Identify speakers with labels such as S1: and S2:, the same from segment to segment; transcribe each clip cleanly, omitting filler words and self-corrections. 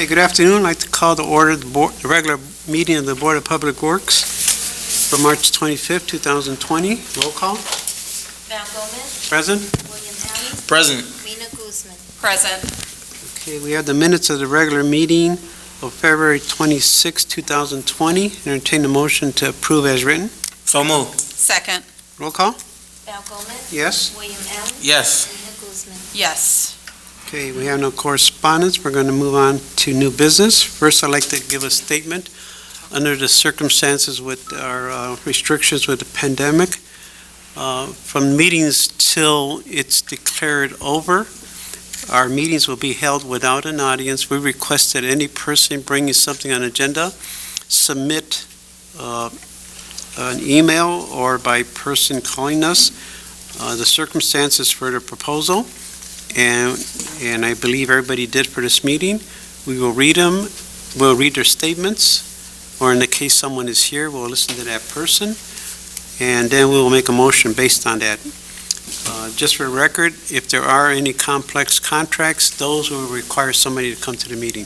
S1: Okay, good afternoon. I'd like to call to order the regular meeting of the Board of Public Works for March 25th, 2020. Roll call.
S2: Val Gomez.
S1: Present.
S2: William Allen.
S3: Present.
S2: Mina Guzman.
S4: Present.
S1: Okay, we have the minutes of the regular meeting of February 26, 2020. Entertain a motion to approve as written.
S3: So moved.
S4: Second.
S1: Roll call.
S2: Val Gomez.
S1: Yes.
S2: William Allen.
S3: Yes.
S2: Mina Guzman.
S4: Yes.
S1: Okay, we have no correspondence. We're going to move on to new business. First, I'd like to give a statement. Under the circumstances with our restrictions with the pandemic, from meetings till it's declared over, our meetings will be held without an audience. We request that any person bringing something on agenda submit an email or by person calling us the circumstances for the proposal. And I believe everybody did for this meeting. We will read them, we'll read their statements, or in the case someone is here, we'll listen to that person, and then we will make a motion based on that. Just for the record, if there are any complex contracts, those will require somebody to come to the meeting.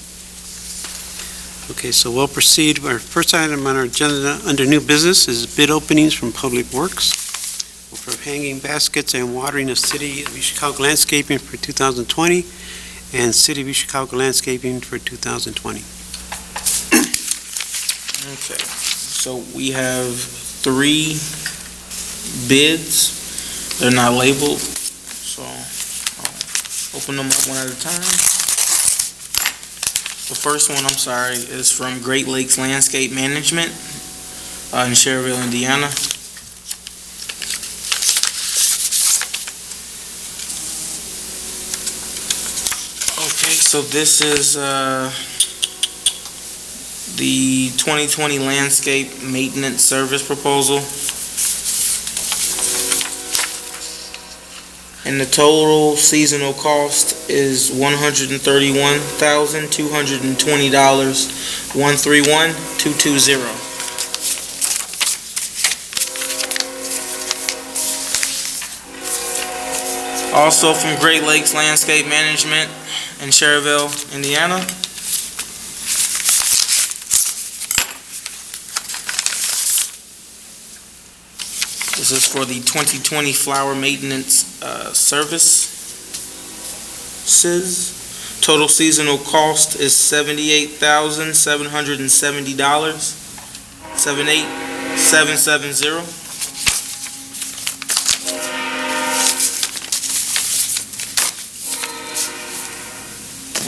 S1: Okay, so we'll proceed. Our first item on our agenda under new business is bid openings from Public Works for hanging baskets and watering of City of East Chicago landscaping for 2020 and City of East Chicago landscaping for 2020.
S3: Okay, so we have 3 bids. They're not labeled, so I'll open them up one at a time. The first one, is from Great Lakes Landscape Management in Schererville, Indiana. Okay, so this is the 2020 landscape maintenance service proposal. And the total seasonal cost is $131,220, 131,220. Also from Great Lakes Landscape Management in Schererville, Indiana. This is for the 2020 flower maintenance services. Total seasonal cost is $78,770, 78770.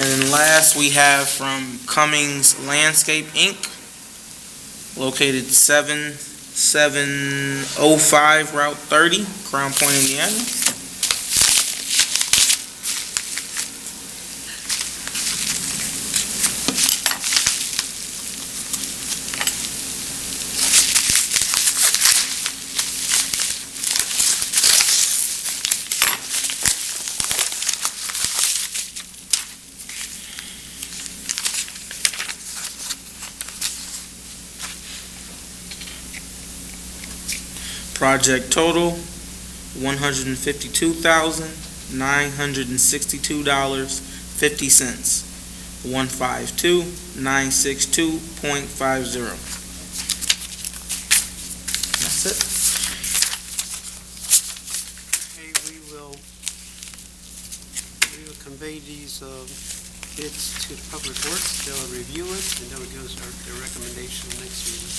S3: And then last we have from Cummings Landscape Inc., located 7705 Route 30, Crown Point, Indiana. Project total, $152,962.50, 152,962.50. That's it.
S1: Okay, we will convey these bids to the Public Works. They'll review it, and they'll give us their recommendation next meeting.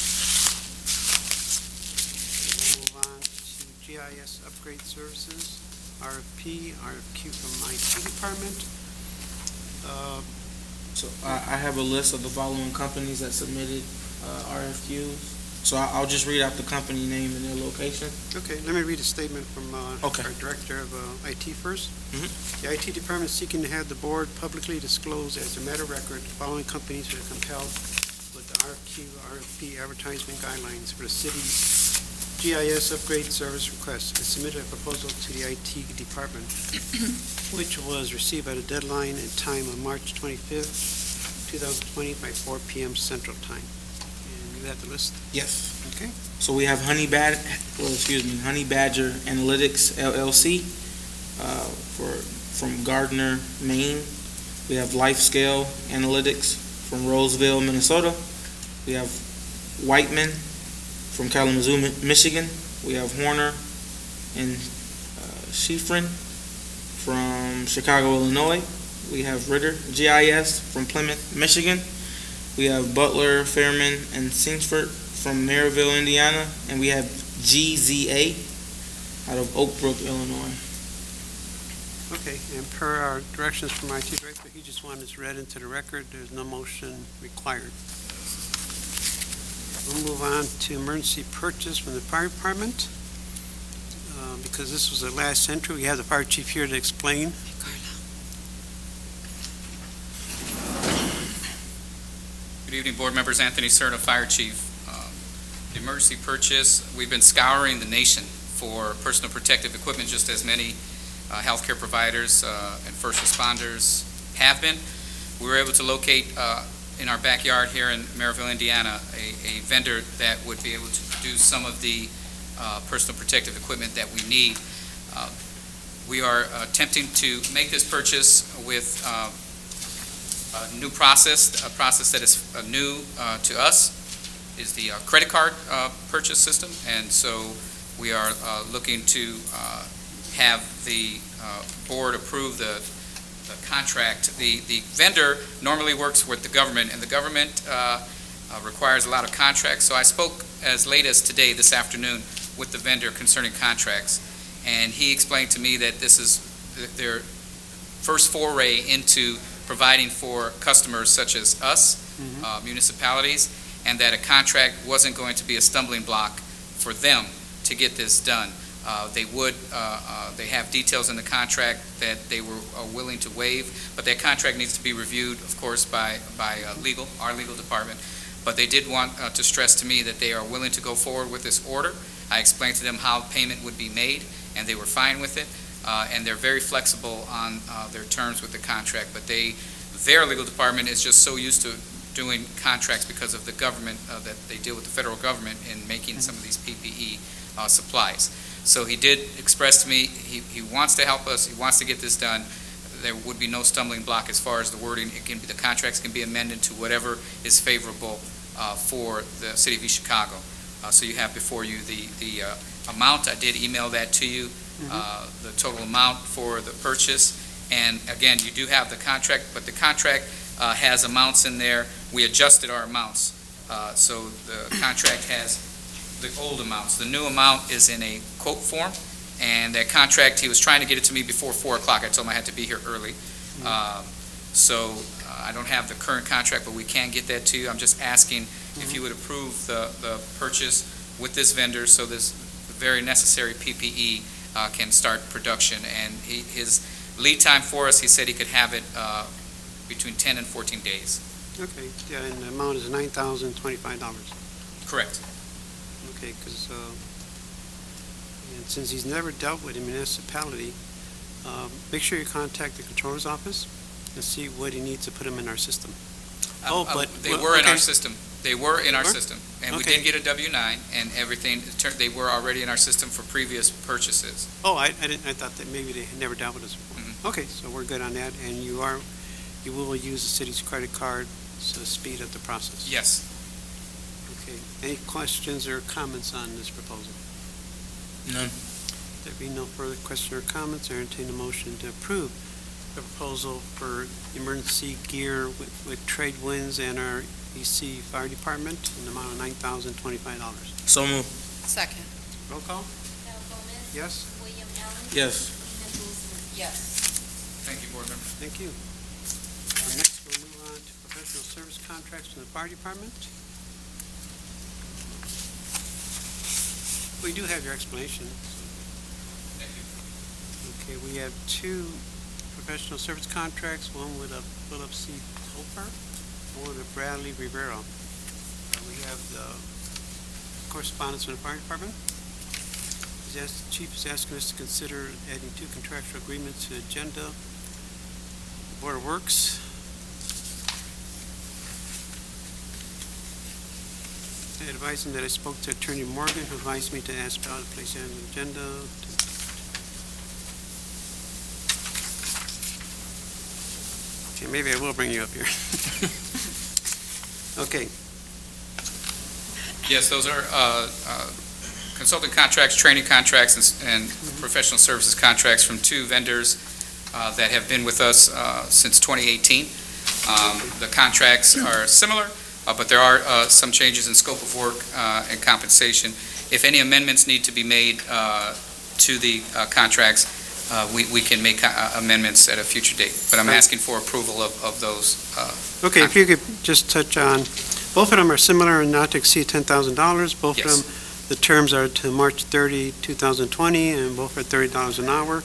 S1: GIS Upgrade Services, RFQ from IT Department.
S3: So I have a list of the following companies that submitted RFQs. So I'll just read out the company name and their location.
S1: Okay, let me read a statement from our Director of IT first. The IT Department is seeking to have the Board publicly disclose as a matter of record the following companies are compelled with the RFP advertisement guidelines for the city's GIS upgrade service request and submitted a proposal to the IT department, which was received at a deadline and time of March 25th, 2020 by 4 p.m. Central Time. And you have the list?
S3: Yes.
S1: Okay.
S3: So we have Honey Badger Analytics LLC from Gardner, Maine. We have LifeScale Analytics from Roseville, Minnesota. We have Whiteman from Kalamazoo, Michigan. We have Horner and Schifrin from Chicago, Illinois. We have Ritter GIS from Plymouth, Michigan. We have Butler, Fairman, and Singsford from Maryville, Indiana. And we have GZA out of Oak Brook, Illinois.
S1: Okay, and per our directions from our IT director, he just wanted this read into the record. There's no motion required. We'll move on to emergency purchase from the fire department. Because this was the last entry, we have the fire chief here to explain.
S4: Good evening, board members. Anthony Serta, Fire Chief. The emergency purchase, we've been scouring the nation for personal protective equipment, just as many healthcare providers and first responders have been. We were able to locate in our backyard here in Maryville, Indiana, a vendor that would be able to produce some of the personal protective equipment that we need. We are attempting to make this purchase with a new process, a process that is new to us, is the credit card purchase system, and so we are looking to have the board approve the contract. The vendor normally works with the government, and the government requires a lot of contracts, so I spoke as late as today, this afternoon, with the vendor concerning contracts, and he explained to me that this is their first foray into providing for customers such as us, municipalities, and that a contract wasn't going to be a stumbling block for them to get this done. They have details in the contract that they were willing to waive, but that contract needs to be reviewed, of course, by our legal department. But they did want to stress to me that they are willing to go forward with this order. I explained to them how payment would be made, and they were fine with it. And they're very flexible on their terms with the contract, but their legal department is just so used to doing contracts because of the government, that they deal with the federal government in making some of these PPE supplies. So he did express to me he wants to help us, he wants to get this done. There would be no stumbling block as far as the wording. The contracts can be amended to whatever is favorable for the city of East Chicago. So you have before you the amount. I did email that to you. The total amount for the purchase, and again, you do have the contract, but the contract has amounts in there. We adjusted our amounts, so the contract has the old amounts. The new amount is in a quote form, and that contract, he was trying to get it to me before 4 o'clock. I told him I had to be here early. So I don't have the current contract, but we can get that to you. I'm just asking if you would approve the purchase with this vendor, so this very necessary PPE can start production. And his lead time for us, he said he could have it between 10 and 14 days.
S1: Okay, yeah, and the amount is $9,025.
S4: Correct.
S1: Okay, because, and since he's never dealt with a municipality, make sure you contact the controller's office and see what he needs to put him in our system.
S4: They were in
S1: okay.
S4: our system. They were in our
S1: Were?
S4: system, and we
S1: Okay.
S4: did get a W-9 and everything. They were already in our system for previous purchases.
S1: Oh, I thought that maybe they had never dealt with us before.
S4: Mhm.
S1: Okay, so we're good on that, and you will use the city's credit card to speed up the process.
S4: Yes.
S1: Okay, any questions or comments on this proposal?
S3: None.
S1: There be no further questions or comments, I entertain a motion to approve the proposal for emergency gear with trade winds and our EC Fire Department in the amount of $9,025.
S3: So moved.
S2: Second.
S1: Roll call?
S2: Val Gomez.
S1: Yes?
S2: William Allen.
S3: Yes.
S2: Ina Guzman. Yes.
S4: Thank you, board member.
S1: Thank you. Next, we'll move on to professional service contracts from the Fire Department. We do have your explanation.
S4: Thank you.
S1: Okay, we have two professional service contracts, one with a Philip C. Topper, one with Bradley Rivera. We have the correspondence from the Fire Department. The Chief is asking us to consider adding two contractual agreements to the agenda. Board of Works. Advising that I spoke to Attorney Morgan, who advised me to ask about to place it on the agenda. Okay, maybe I will bring you up here. Okay,
S4: Yes, those are consulting contracts, training contracts, and professional services contracts from two vendors that have been with us since 2018. The contracts are similar, but there are some changes in scope of work and compensation. If any amendments need to be made to the contracts, we can make amendments at a future date. But I'm asking for approval of those.
S1: okay, if you could just touch on, both of them are similar and not to exceed $10,000. Both of
S4: Yes.
S1: them, the terms are to March 30, 2020, and both are $30 an hour.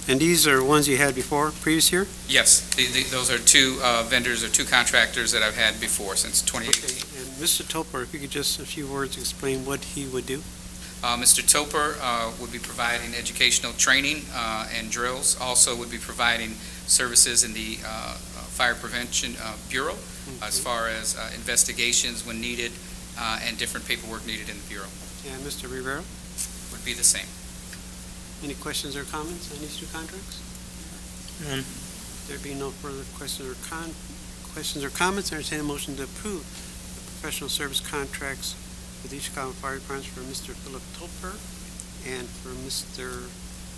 S1: And these are ones you had before, previous year?
S4: Yes, those are two vendors or two contractors that I've had before since 2018.
S1: Okay, and Mr. Topper, if you could just, a few words, explain what he would do?
S4: Mr. Topper would be providing educational training and drills, also would be providing services in the Fire Prevention Bureau as far as investigations when needed and different paperwork needed in the Bureau.
S1: And Mr. Rivera,
S4: Would be the same.
S1: any questions or comments on these two contracts?
S3: None.
S1: There be no further questions or comments, entertain a motion to approve the professional service contracts with the Chicago Fire Department for Mr. Philip Topper and for Mr.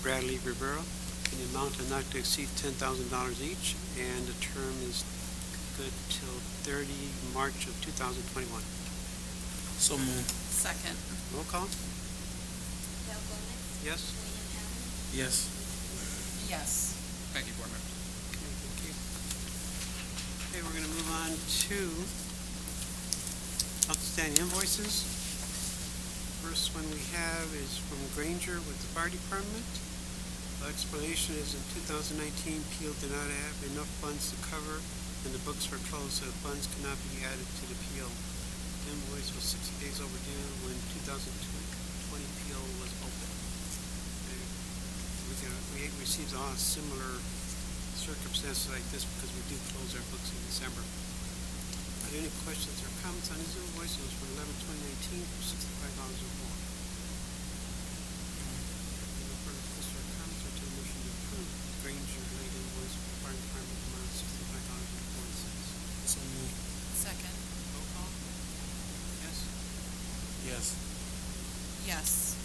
S1: Bradley Rivera in the amount of not to exceed $10,000 each, and the term is good till 30 March of 2021.
S3: So moved.
S2: Second.
S1: Roll call?
S2: Dale Gomez.
S1: Yes?
S2: William Allen.
S3: Yes.
S2: Yes.
S4: Thank you, Board Members.
S1: Okay, thank you. Okay, we're going to move on to outstanding invoices. First one we have is from Granger with the Fire Department. The explanation is in 2019, PO did not have enough funds to cover, and the books were closed, so funds cannot be added to the PO. The invoice was 60 days overdue when 2020 PO was open. We received a lot of similar circumstances like this because we do close our books in December. Are there any questions or comments on these invoices for 11/2019 for $65 or more? No further questions or comments, or to the motion to approve Granger related invoice for the fire department amount of $65.40.
S3: So moved.
S2: Second.
S1: Roll call? Yes?
S3: Yes.
S2: Yes.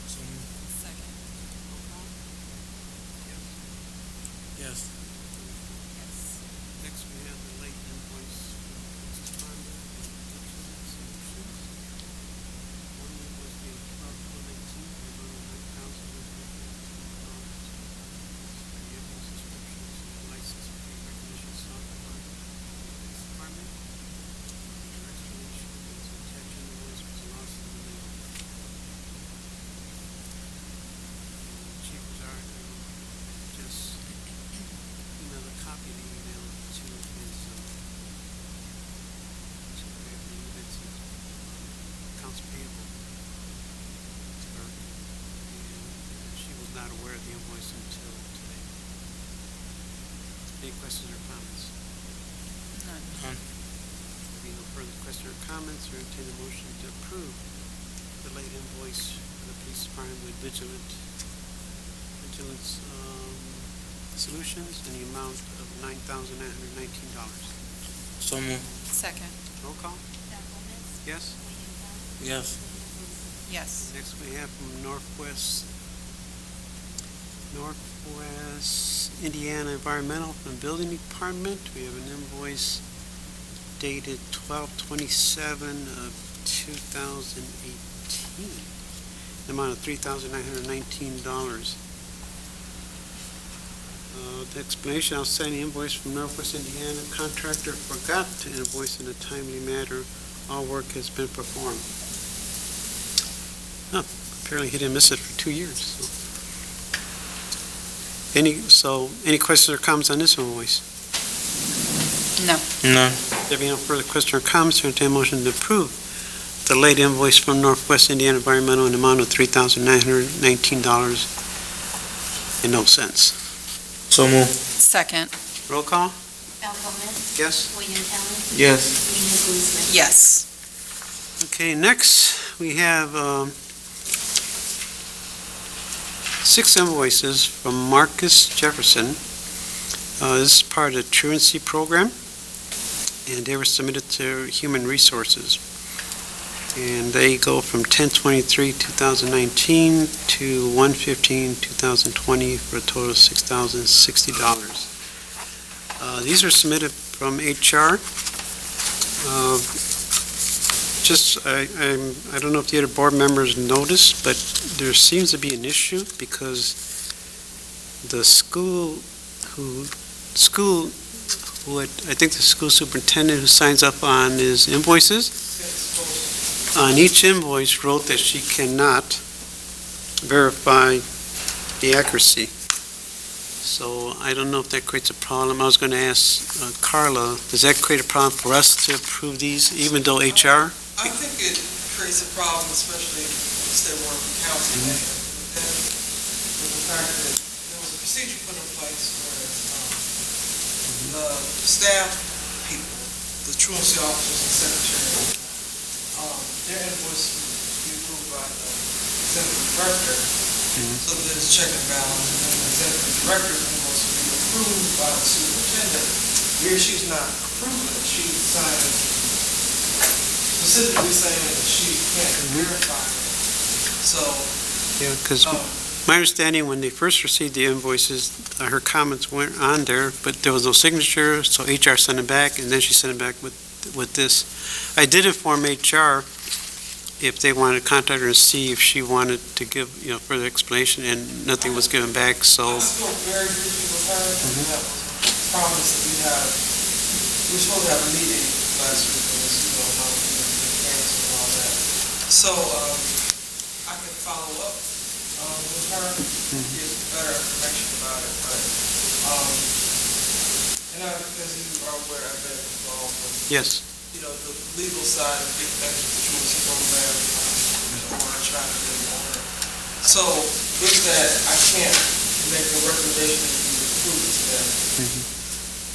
S3: So moved.
S2: Second.
S3: Yes.
S2: Yes.
S1: Next, we have the late invoice for Honda and Solutions. One was dated 12/12/18 for the amount of $9,150. The invoice descriptions and license plate recognition software for the police department. Your explanation is attached invoice was lost in the mail. Chief Zarek, just email a copy of the email to his, to I believe it's his accounts payable clerk, and she was not aware of the invoice until today. Any questions or comments?
S2: None.
S3: None.
S1: There being no further questions or comments, or entertain a motion to approve the late invoice for the police department with Vigilance Solutions in the amount of $9,919.
S3: So moved.
S2: Second.
S1: Roll call?
S2: Dale Gomez.
S1: Yes?
S2: William Allen.
S3: Yes.
S2: Yes.
S1: Next we have from Northwest Indiana Environmental and Building Department. We have an invoice dated 12/27 of 2018 the amount of $3,919. The explanation, outstanding invoice from Northwest Indiana contractor forgot to invoice in a timely manner. All work has been performed. Oh, apparently he didn't miss it for 2 years. Any questions or comments on this invoice?
S3: No.
S1: There being no further questions or comments, entertain a motion to approve the late invoice from Northwest Indiana Environmental in the amount of $3,919.00.
S3: So move.
S2: Second.
S1: Roll call?
S5: Al Gomez.
S1: Yes.
S5: William Allen.
S3: Yes.
S5: Rena Guzman.
S2: Yes.
S1: Okay, next, we have 6 invoices from Marcus Jefferson. This is part of the truancy program, and they were submitted to Human Resources. And they go from 10/23/2019 to 1/15/2020 for a total of $6,060. These are submitted from HR. I don't know if the other board members noticed, but there seems to be an issue because the school, I think the school superintendent who signs up on his invoices, on each invoice wrote that she cannot verify the accuracy. So I don't know if that creates a problem. I was going to ask Carla, does that create a problem for us to approve these, even though HR?
S6: I think it creates a problem, especially if they were council members. With the fact that there was a procedure put in place where the staff people, the truancy officers and secretary, their invoice would be approved by the executive director, so that there's check and balance, and then the executive director's invoice would be approved by the superintendent. Where she's not approving it, she signs specifically saying that she can't verify it. So,
S1: Yeah, because my understanding, when they first received the invoices, her comments weren't on there, but there was no signature, so HR sent it back, and then she sent it back with this. I did inform HR if they wanted to contact her and see if she wanted to give, further explanation, and nothing was given back, so.
S6: I spoke very briefly with her, and that was a promise that we were supposed to have a meeting last week, and this, how we can cancel and all that. So, I can follow up, with her, get better information about it, but, as you are aware, I've been involved with
S1: Yes.
S6: the legal side of getting back to the truancy program, we're trying to get more. So with that, I can't make a recommendation that you approve it today.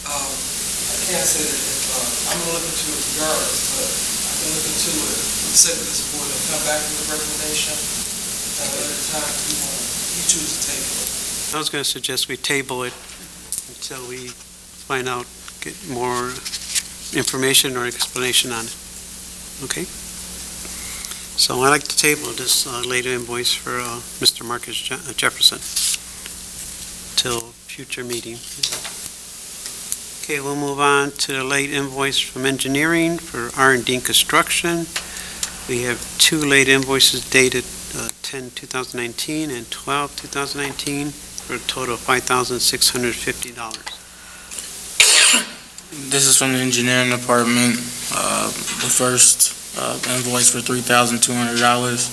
S6: I can't say that if, I'm gonna look into it regardless, but I can look into it, set this board and come back with a recommendation at a later time you choose to take it.
S1: I was going to suggest we table it until we find out, get more information or explanation on it. Okay? So I'd like to table this later invoice for Mr. Marcus Jefferson till future meeting. Okay, we'll move on to the late invoice from engineering for R&D construction. We have 2 late invoices dated 10/2019 and 12/2019 for a total of $5,650.
S3: This is from the engineering department. The first invoice for $3,200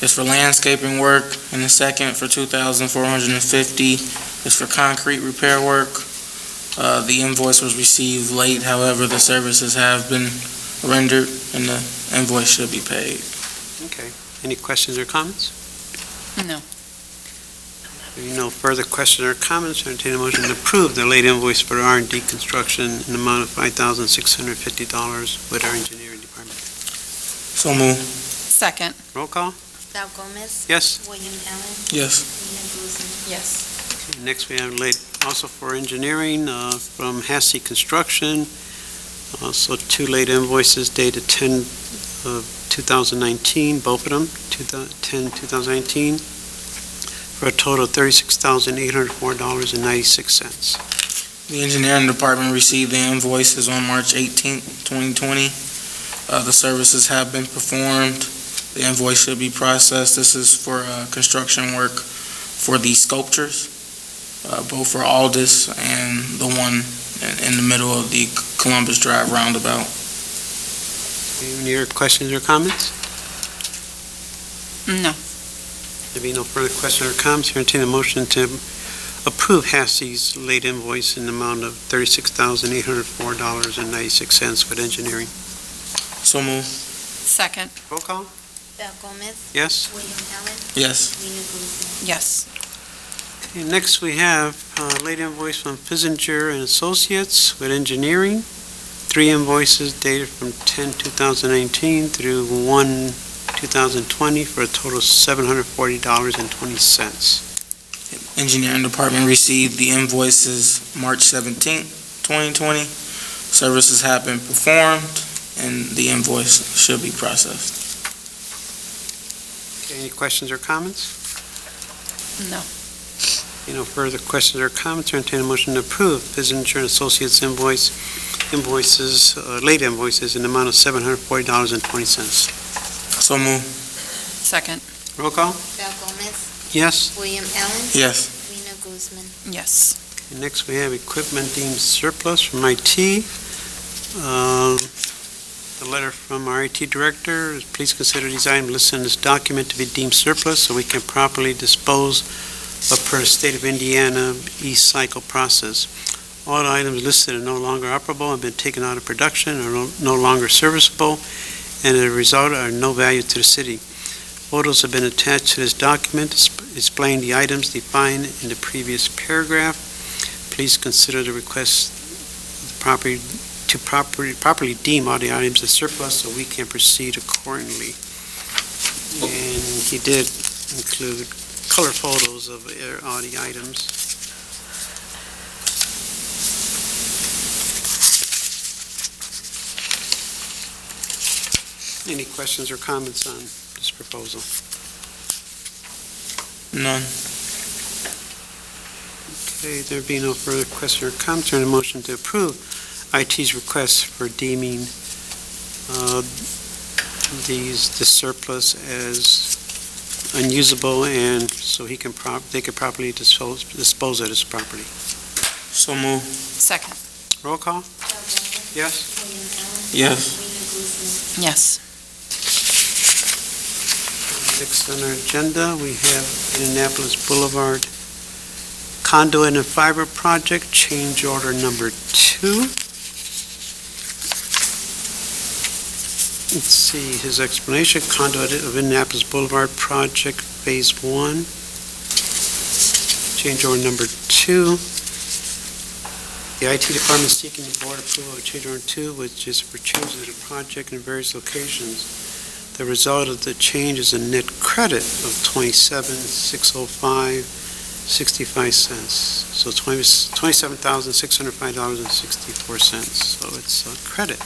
S3: is for landscaping work, and the second for $2,450 is for concrete repair work. The invoice was received late, however, the services have been rendered, and the invoice should be paid.
S1: Okay. Any questions or comments?
S2: No.
S1: If no further questions or comments, entertain a motion to approve the late invoice for R&D construction in the amount of $5,650 with our engineering department.
S3: So move.
S2: Second.
S1: Roll call?
S5: Al Gomez.
S1: Yes.
S5: William Allen.
S3: Yes.
S5: Rena Guzman.
S2: Yes.
S1: Next, we have late also for engineering from Hassey Construction. Also 2 late invoices dated 10/2019, both of them, 10/2019, for a total of $36,804.96.
S3: The engineering department received the invoices on March 18th, 2020. The services have been performed. The invoice should be processed. This is for construction work for the sculptures, both for Aldous and the one in the middle of the Columbus Drive roundabout.
S1: Any other questions or comments?
S2: No.
S1: There be no further questions or comments, here entertain a motion to approve Hassey's late invoice in the amount of $36,804.96 with engineering.
S3: So move.
S2: Second.
S1: Roll call?
S5: Val Gomez,
S1: Yes?
S5: William Allen,
S3: Yes.
S5: Rena Guzman.
S2: Yes.
S1: Okay, next we have late invoice from Fissinger and Associates with engineering. 3 invoices dated from 10/2019 through 1/2020 for a total of $740.20.
S3: Engineering Department received the invoices March 17th, 2020. Services have been performed, and the invoice should be processed.
S1: Okay, any questions or comments?
S2: No.
S1: Any no further questions or comments, or entertain a motion to approve Fissinger and Associates late invoices in the amount of $740.20.
S3: So move.
S2: Second.
S1: Roll call?
S5: Val Gomez,
S1: Yes?
S5: William Allen,
S3: Yes.
S5: Rena Guzman.
S2: Yes.
S1: Okay, next we have equipment deemed surplus from IT. The letter from our IT director is, please consider these items listed in this document to be deemed surplus so we can properly dispose of per the state of Indiana e-cycle process. All the items listed are no longer operable, have been taken out of production, are no longer serviceable, and as a result are no value to the city. Photos have been attached to this document displaying the items defined in the previous paragraph. Please consider the request to properly deem all the items as surplus so we can proceed accordingly. And he did include color photos of all the items. Any questions or comments on this proposal?
S3: None.
S1: Okay, there be no further question or comments, or a motion to approve IT's request for deeming this surplus as unusable, and so they can properly dispose of this property.
S3: So move.
S2: Second.
S1: Roll call?
S5: Val Gomez,
S1: Yes?
S5: William Allen,
S3: Yes.
S5: Rena Guzman.
S2: Yes.
S1: Next on our agenda, we have Indianapolis Boulevard Conduit and Fiber Project, change order number 2. Let's see, his explanation, Conduit of Indianapolis Boulevard Project, Phase 1. Change order number 2. The IT department is seeking the board approval of change order 2, which is for changes to the project in various locations. The result of the change is a net credit of $27,605.65. So $27,605.64. So it's a credit.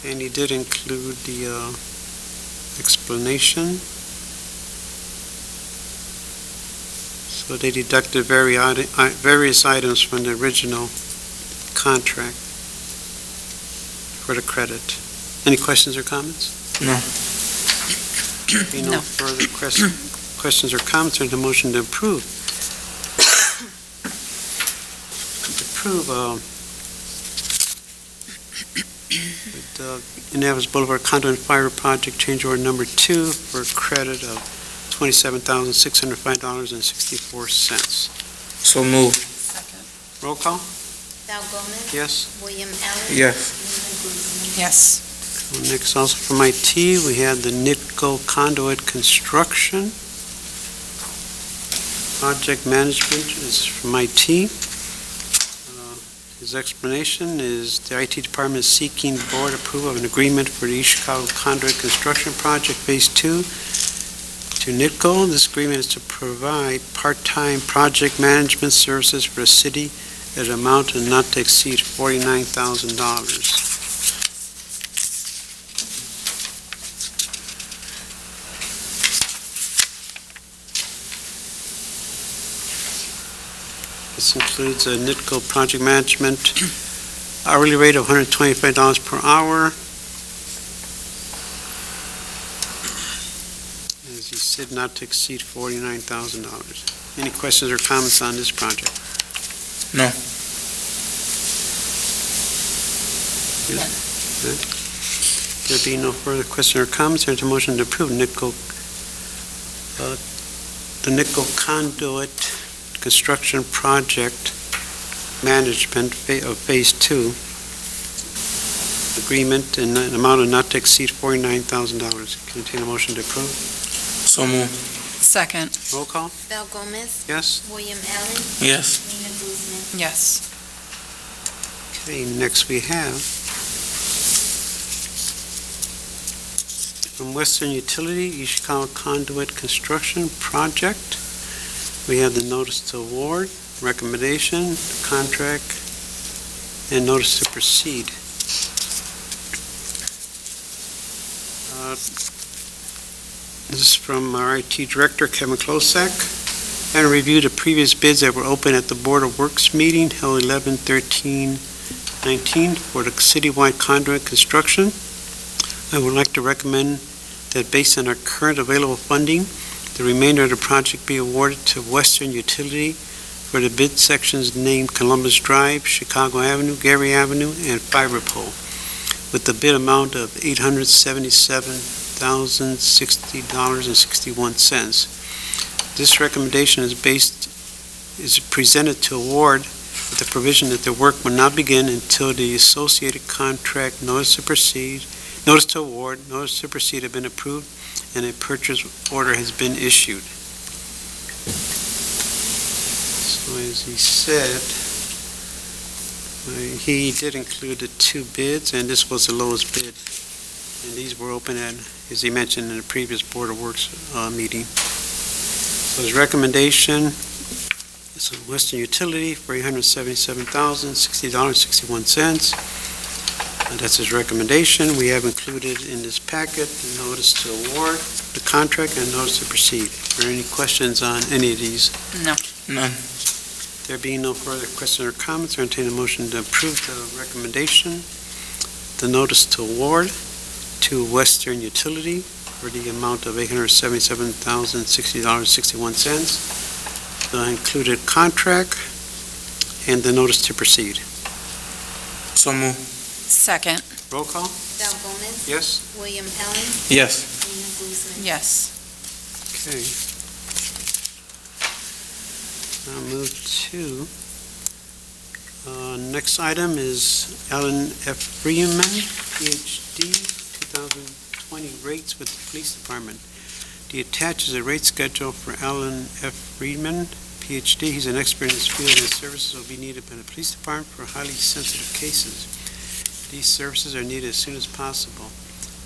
S1: And he did include the explanation. So they deducted various items from the original contract for the credit. Any questions or comments?
S3: No.
S1: Be no
S2: No.
S1: further questions or comments, or the motion to approve. Indianapolis Boulevard Conduit and Fiber Project, change order number 2 for a credit of $27,605.64.
S3: So move.
S2: Second.
S1: Roll call?
S5: Val Gomez,
S1: Yes?
S5: William Allen,
S3: Yes.
S5: Rena Guzman.
S2: Yes.
S1: Next, also from IT, we have the NITCO Conduit Construction. Project management is from IT. His explanation is the IT department is seeking board approval of an agreement for the East Chicago Conduit Construction Project Phase 2 to NITCO. This agreement is to provide part-time project management services for the city at an amount not to exceed $49,000. This includes a NITCO project management hourly rate of $125 per hour, SID not to exceed $49,000. Any questions or comments on this project?
S3: No.
S1: There being no further questions or comments, there's a motion to approve the Nickel Conduit Construction Project Management of Phase 2 agreement in an amount of not to exceed $49,000. Can I entertain a motion to approve?
S3: So moved.
S2: Second.
S1: Roll call?
S5: Val Gomez,
S1: Yes?
S5: William Allen,
S3: Yes.
S5: Rena Guzman.
S2: Yes.
S1: Okay, next we have from Western Utility, Ishikawa Conduit Construction Project. We have the notice to award, recommendation, contract, and notice to proceed. This is from our IT Director, Kevin Klosak. And review the previous bids that were open at the Board of Works meeting held 11/13/19 for the citywide conduit construction. I would like to recommend that based on our current available funding, the remainder of the project be awarded to Western Utility for the bid sections named Columbus Drive, Chicago Avenue, Gary Avenue, and Fiber Pole, with the bid amount of $877,060.61. This recommendation is presented to award with the provision that the work will not begin until the associated contract notice to proceed, notice to award, notice to proceed have been approved, and a purchase order has been issued. So as he said, he did include the two bids, and this was the lowest bid. And these were open at, as he mentioned in the previous Board of Works meeting. So his recommendation is Western Utility for $877,060.61. That's his recommendation. We have included in this packet the notice to award the contract and notice to proceed. Are there any questions on any of these?
S2: No.
S3: None.
S1: There being no further questions or comments, I entertain a motion to approve the recommendation, the notice to award to Western Utility for the amount of $877,060.61, the included contract, and the notice to proceed.
S3: So moved.
S2: Second.
S1: Roll call?
S5: Val Gomez,
S1: Yes?
S5: William Allen,
S3: Yes.
S5: Rena Guzman.
S2: Yes.
S1: Okay. I'll move to, next item is Alan F. Freeman, PhD, 2020 rates with the Police Department. The attached is a rate schedule for Alan F. Freeman, PhD. He's an expert in this field, and his services will be needed by the Police Department for highly sensitive cases. These services are needed as soon as possible.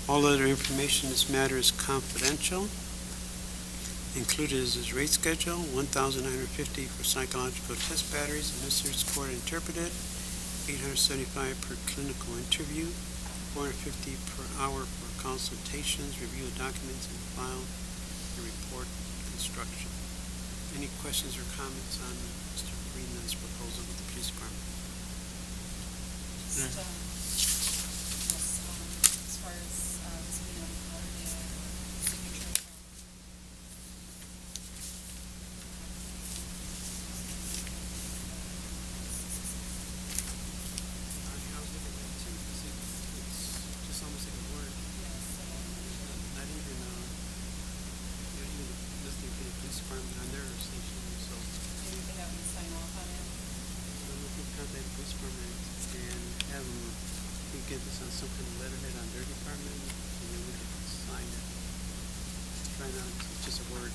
S1: All other information in this matter is confidential. Included is his rate schedule, $1,950 for psychological test batteries, administered, scored, and interpreted, $875 per clinical interview, $450 per hour for consultations, review of documents, and file the report construction. Any questions or comments on Mr. Freeman's proposal with the police department?
S2: As far as this being on holiday signature.
S1: I was looking at that too, because it's just almost like a word, not even, even listening to the police department on their station, so.
S2: Maybe we have them sign off on it.
S1: I'm looking to contact the police department and have them, we get this on some kind of letterhead on their department, and then we can sign it. Try not, it's just a word.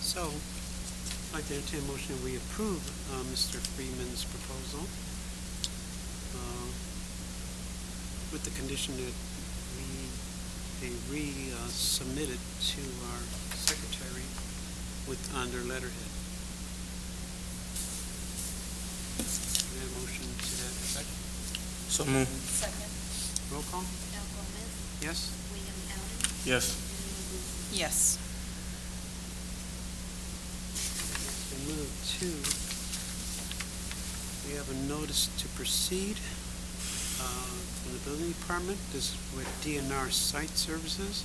S1: So, I'd like to entertain a motion that we approve Mr. Freeman's proposal with the condition that they resubmit it to our secretary on their letterhead. We have a motion to that effect.
S3: So moved.
S2: Second.
S1: Roll call?
S5: Val Gomez,
S1: Yes?
S5: William Allen,
S3: Yes.
S5: Rena Guzman.
S2: Yes.
S1: We move to, we have a notice to proceed from the building department. This is with DNR Site Services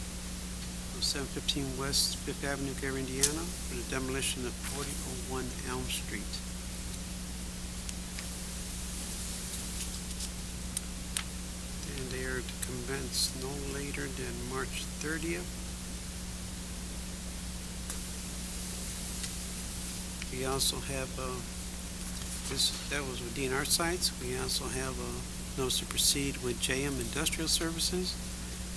S1: of 715 West Fifth Avenue, Gary, Indiana, for the demolition of 4001 Elm Street. And they are to commence no later than March 30th. We also have, that was with DNR Sites. We also have a notice to proceed with JM Industrial Services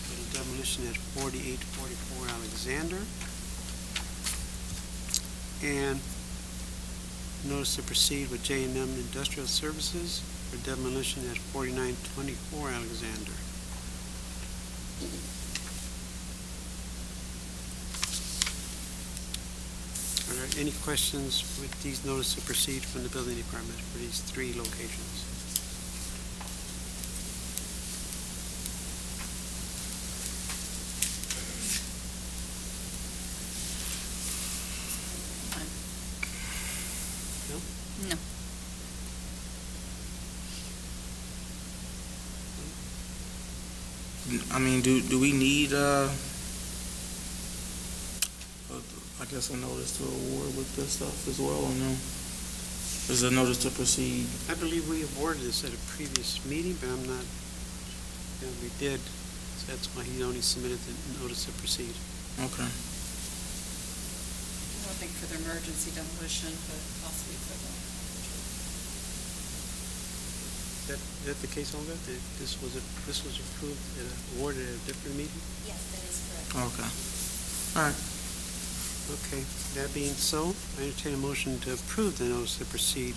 S1: for the demolition at 4844 Alexander. And notice to proceed with J&M Industrial Services for demolition at 4924 Alexander. Are there any questions with these notices to proceed from the building department for these three locations?
S2: No.
S3: I mean, do we need, I guess a notice to award with this stuff as well, or no? Is a notice to proceed?
S1: I believe we awarded this at a previous meeting, but I'm not, we did, so that's why he only submitted the notice to proceed.
S3: Okay.
S2: I don't think for the emergency demolition, but possibly for the.
S1: Is that the case, Olga? That this was approved, awarded at a different meeting?
S5: Yes, that is correct.
S3: Okay. All right.
S1: Okay, that being so, I entertain a motion to approve the notice to proceed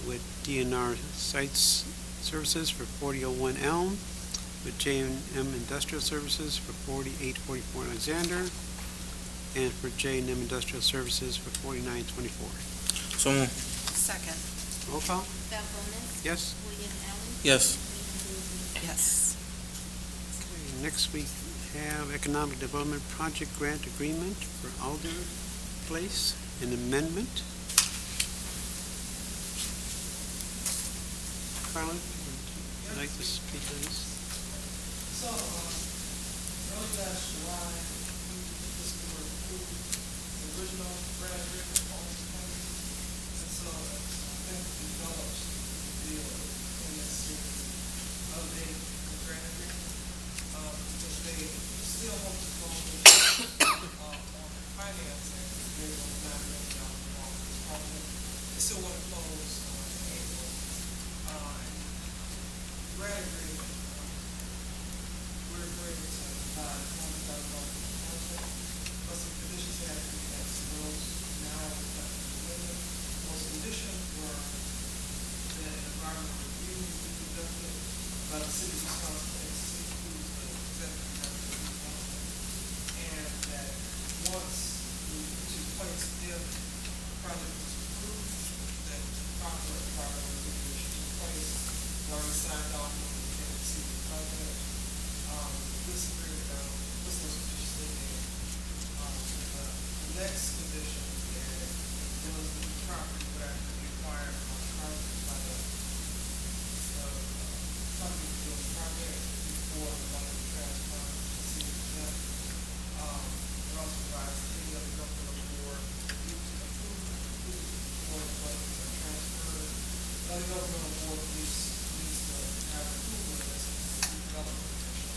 S1: with DNR Sites Services for 4001 Elm, with J&M Industrial Services for 4844 Alexander, and for J&M Industrial Services for 4924.
S3: So moved.
S2: Second.
S1: Roll call?
S5: Val Gomez.
S1: Yes?
S5: William Allen.
S3: Yes.
S5: Rita Boothby.
S2: Yes.
S1: Okay, next we have Economic Development Project Grant Agreement for Alder Place, an amendment. Carlin, would you like to speak to this?
S6: So, early last July, we just were approved the original grant agreement on this plan. And so, I think we developed the deal in this series, updating the grant agreement, because they still want to focus on financing, based on the $9 million on this project. They still want to close in April. Grant agreement, we're agreeing to provide $100,000 project, but some conditions had to be met, so those now are reflected in the agreement. Those conditions were that an environmental review would be conducted by the city of Wisconsin, XC, who is the executive director of Wisconsin, and that once we put in place, if the project was approved, that proper environmental remediation took place. We already signed off on the tenancy of the project. This agreement, puts those conditions in there. The next condition is was the property would actually be acquired by the company to build the project before the money was transferred to the city of Jeff. It also provides any other governmental board review to approve before the money is transferred. Other governmental board needs to have approval of this development potential.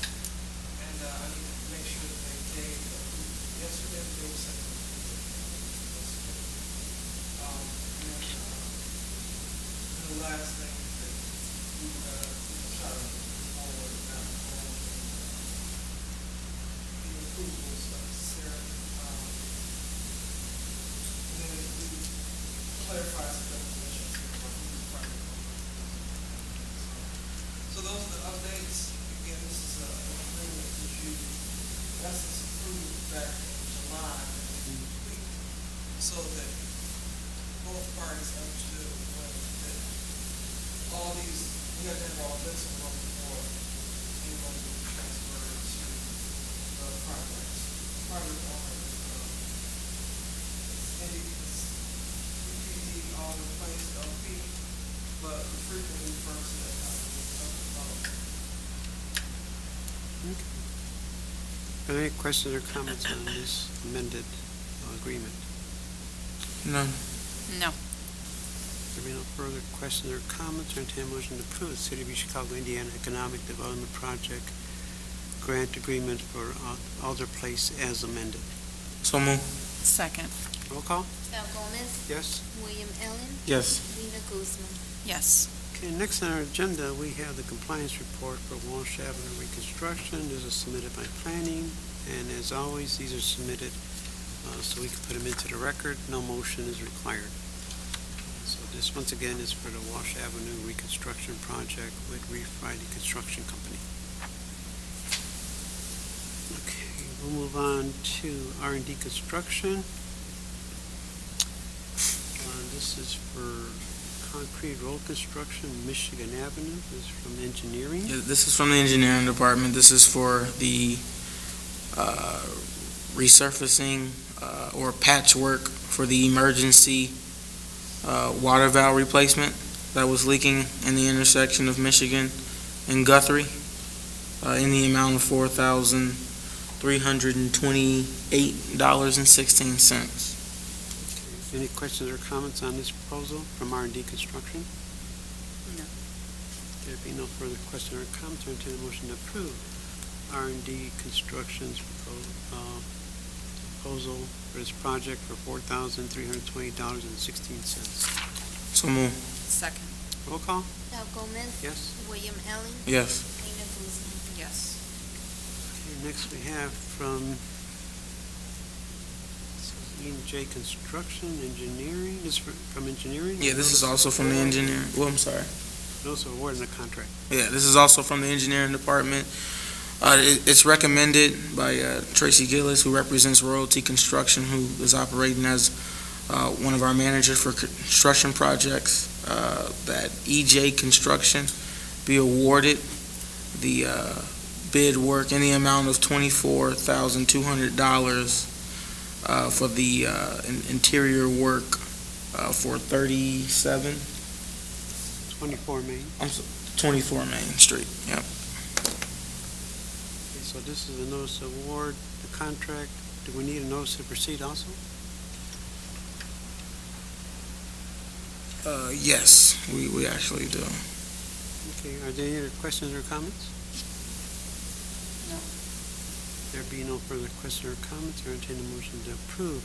S6: And I need to make sure that they approved yesterday, they were sent to approve yesterday. And the last thing that we try to move forward now, the approvals necessary. And then we clarify some definitions of who's private. So those are the updates. Again, this is an agreement that you, in essence, approved back in July, and we tweaked so that both parties understood that all these, we had to have all this in one before anyone would be transferred to the projects. Project owner is PPD, all in place, LP, but we frequently refer to that company as development.
S1: Are there any questions or comments on this amended agreement?
S3: None.
S2: No.
S1: There be no further questions or comments, or entertain a motion to approve the City of East Chicago, Indiana Economic Development Project grant agreement for Alder Place as amended.
S3: So move.
S2: Second.
S1: Roll call?
S5: Val Gomez,
S1: Yes?
S5: William Allen,
S3: Yes.
S5: Rena Guzman.
S2: Yes.
S1: Okay, next on our agenda, we have the compliance report for Walsh Avenue reconstruction. This is submitted by planning, and as always, these are submitted so we can put them into the record. No motion is required. So this, once again, is for the Walsh Avenue reconstruction project with Reef Riding Construction Company. Okay, we'll move on to R&D construction. This is for concrete road construction, Michigan Avenue. This is from engineering.
S3: Yeah, this is from the engineering department. This is for the resurfacing or patchwork for the emergency water valve replacement that was leaking in the intersection of Michigan and Guthrie in the amount of $4,328.16.
S1: Any questions or comments on this proposal from R&D Construction?
S2: No.
S1: There be no further questions or comments, or entertain a motion to approve R&D Construction's proposal for this project for $4,320.16.
S3: So move.
S2: Second.
S1: Roll call?
S5: Val Gomez,
S1: Yes?
S5: William Allen,
S3: Yes.
S5: Rena Guzman.
S2: Yes.
S1: Okay, next we have from E&J Construction Engineering. This is from engineering?
S3: Yeah, this is also from the engineering. Well, I'm sorry.
S1: Notice of awarding the contract.
S3: Yeah, this is also from the engineering department. It's recommended by Tracy Gillis, who represents Royalty Construction, who is operating as one of our managers for construction projects, that EJ Construction be awarded the bid work in the amount of $24,200 for the interior work for
S1: 24 Main.
S3: 24 Main Street. Yep.
S1: Okay, so this is a notice of award, the contract. Do we need a notice to proceed also?
S3: Yes, we actually do.
S1: Okay, are there any other questions or comments?
S2: No.
S1: There be no further questions or comments, or entertain a motion to approve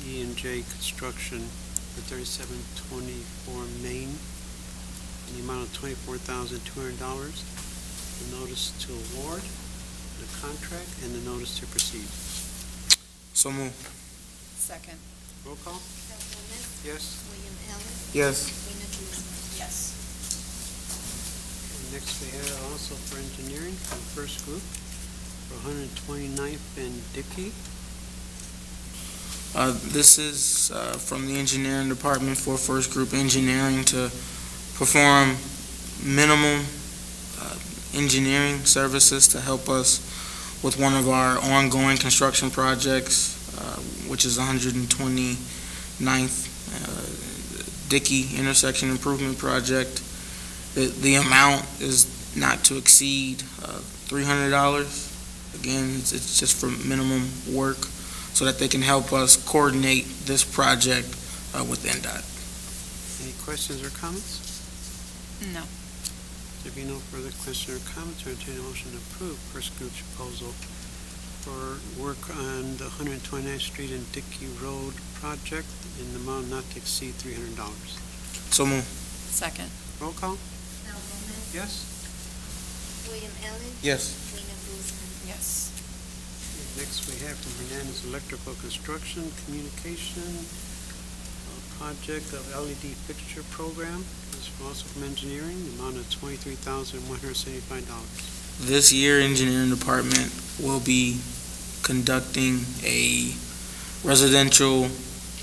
S1: E&J Construction for 3724 Main in the amount of $24,200. The notice to award, the contract, and the notice to proceed.
S3: So move.
S2: Second.
S1: Roll call?
S5: Val Gomez,
S1: Yes.
S5: William Allen,
S3: Yes.
S5: Rena Guzman.
S2: Yes.
S1: And next we have also for engineering, for the first group, for 129th and Dickey.
S3: This is from the engineering department for First Group Engineering to perform minimum engineering services to help us with one of our ongoing construction projects, which is 129th Dickey Intersection Improvement Project. The amount is not to exceed $300. Again, it's just for minimum work so that they can help us coordinate this project with NDOT.
S1: Any questions or comments?
S2: No.
S1: There be no further questions or comments, or entertain a motion to approve first group's proposal for work on the 129th Street and Dickey Road project in the amount not to exceed $300.
S3: So move.
S2: Second.
S1: Roll call?
S5: Val Gomez,
S1: Yes?
S5: William Allen,
S3: Yes.
S5: Rena Guzman.
S2: Yes.
S1: Next, we have from Hernandez Electrical Construction Communication project of LED fixture program. This is also from engineering, the amount of $23,175.
S3: This year, engineering department will be conducting a residential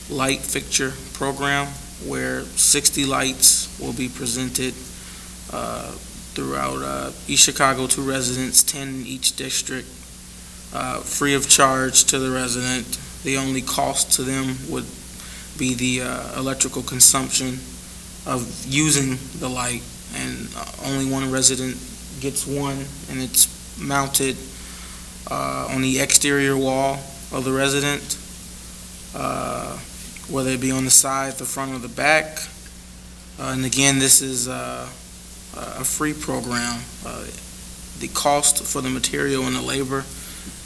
S3: light fixture program where 60 lights will be presented throughout East Chicago to residents, 10 in each district, free of charge to the resident. The only cost to them would be the electrical consumption of using the light, and only one resident gets one, and it's mounted on the exterior wall of the resident, whether it be on the side, the front, or the back. And again, this is a free program. The cost for the material and the labor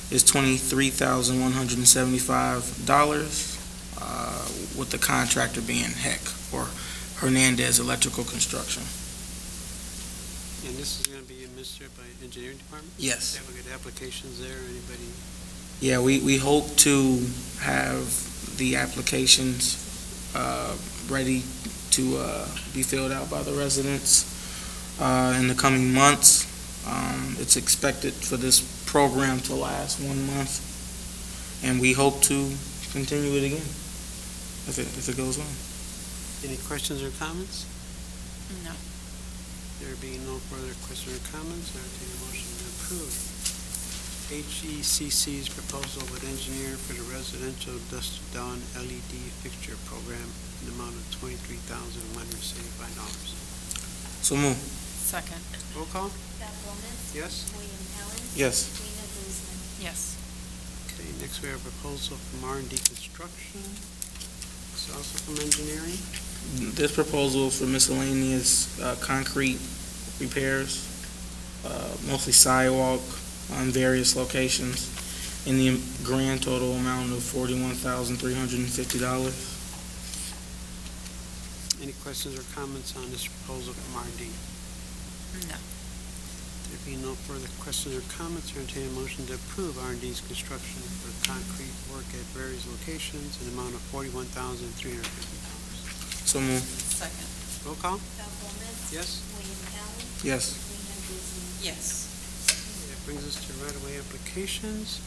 S3: is $23,175, with the contractor being Heck, or Hernandez Electrical Construction.
S1: And this is going to be administered by engineering department?
S3: Yes.
S1: Have we got applications there, anybody?
S3: Yeah, we hope to have the applications ready to be filled out by the residents in the coming months. It's expected for this program to last 1 month, and we hope to continue it again if it goes well.
S1: Any questions or comments?
S2: No.
S1: There being no further questions or comments, I entertain a motion to approve HECC's proposal with engineer for the residential dusk dawn LED fixture program in the amount of $23,175.
S3: So move.
S2: Second.
S1: Roll call?
S5: Val Gomez.
S1: Yes?
S5: William Allen.
S3: Yes.
S5: Rena Guzman.
S2: Yes.
S1: Okay, next we have a proposal from R&D Construction. It's also from engineering.
S3: This proposal for miscellaneous concrete repairs, mostly sidewalk on various locations, in the grand total amount of $41,350.
S1: Any questions or comments on this proposal from R&D?
S2: No.
S1: There being no further questions or comments, I entertain a motion to approve R&D's construction for concrete work at various locations in the amount of $41,350.
S3: So move.
S2: Second.
S1: Roll call?
S5: Val Gomez.
S1: Yes?
S5: William Allen.
S3: Yes.
S5: Rena Guzman.
S2: Yes.
S1: That brings us to right-of-way applications.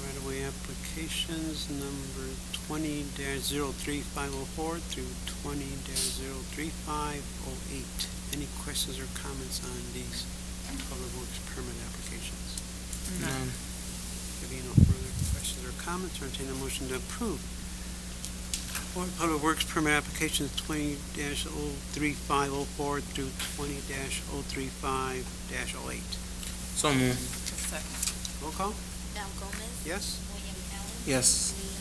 S1: Right-of-way applications number 20-03504 through 20-03508. Any questions or comments on these public works permit applications?
S2: None.
S1: There being no further questions or comments, I entertain a motion to approve Public Works permit applications 20-03504 through 20-035-08.
S3: So move.
S2: Second.
S1: Roll call?
S5: Val Gomez.
S1: Yes?
S5: William Allen.
S3: Yes.
S5: Rena